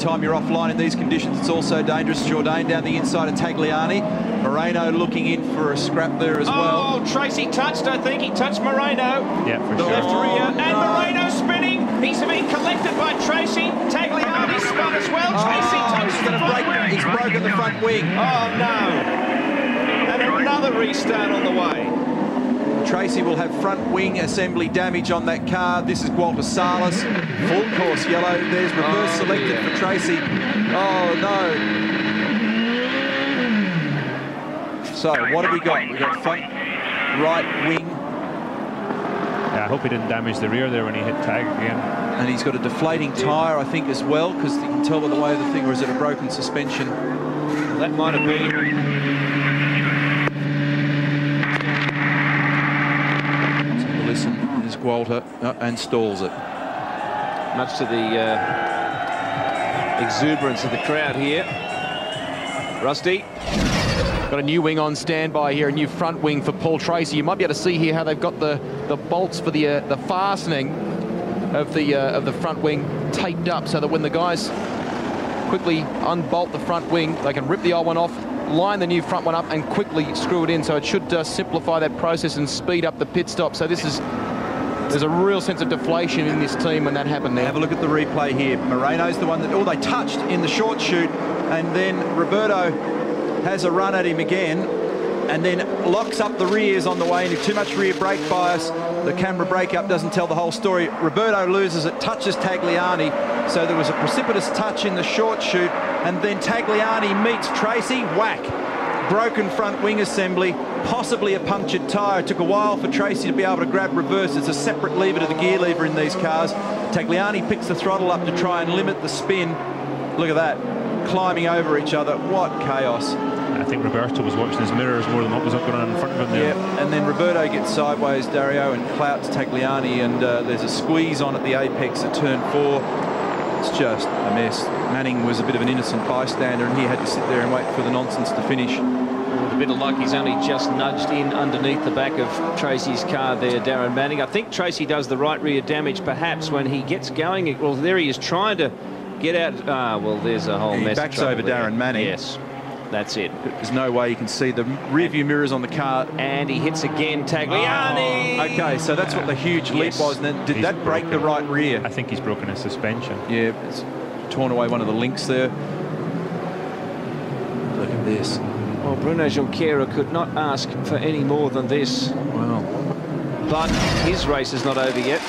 time you're offline in these conditions, it's also dangerous. Jourdain down the inside of Tagliani. Moreno looking in for a scrap there as well. Oh, Tracy touched, I think. He touched Moreno. Yeah, for the sure. left rear. And Moreno spinning. He's being collected by Tracy. Tagliani spun as well. Tracy touches the front wing. He's broken the front wing. Oh, no. And another restart on the way. Tracy will have front wing assembly damage on that car. This is Gualter Salas. Full course yellow. There's reverse selected for Tracy. Oh, no. So, what have we got? We've got front right wing. Yeah, I hope he didn't damage the rear there when he hit tag again. And he's got a deflating tyre, I think, as well, because you can tell by the way of the thing, or is it a broken suspension? Well, that might have been. Listen, there's Gualter and stalls it. Much to the exuberance of the crowd here. Rusty. Got a new wing on standby here, a new front wing for Paul Tracy. You might be able to see here how they've got the bolts for the fastening of the front wing taped up, so that when the guys quickly unbolt the front wing, they can rip the old one off, line the new front one up, and quickly screw it in. So it should simplify that process and speed up the pit stop. So there's a real sense of deflation in this team when that happened there. Have a look at the replay here. Moreno's the one that they touched in the short shoot, and then Roberto has a run at him again and then locks up the rears on the way into too much rear brake bias. The camera breakup doesn't tell the whole story. Roberto loses it, touches Tagliani, so there was a precipitous touch in the short shoot, and then Tagliani meets Tracy, whack. Broken front wing assembly, possibly a punctured tyre. It took a while for Tracy to be able to grab reverse. There's a separate lever to the gear lever in these cars. Tagliani picks the throttle up to try and limit the spin. Look at that, climbing over each other. What chaos. I think Roberto was watching his mirrors more than what was going on in front of him there. Yeah, and then Roberto gets sideways, Dario, and clouts Tagliani, and there's a squeeze on at the apex at turn 4. It's just a mess. Manning was a bit of an innocent bystander, and he had to sit there and wait for the nonsense to finish. With a bit of luck, he's only just nudged in underneath the back of Tracy's car there, Darren Manning. I think Tracy does the right rear damage, perhaps, when he gets going. Well, there he is trying to get out. Well, there's a whole mess. He backs over Darren Manning. Yes. That's it. There's no way you can see the rear view mirrors on the car. And he hits again, Tagliani. Oh, okay, so that's what the huge leap was. And then did that break the right rear? I think he's broken his suspension. Yeah, it's torn away one of the links there. Look at this. Well, Bruno Junqueira could not ask for any more than this. Wow. But his race is not over yet.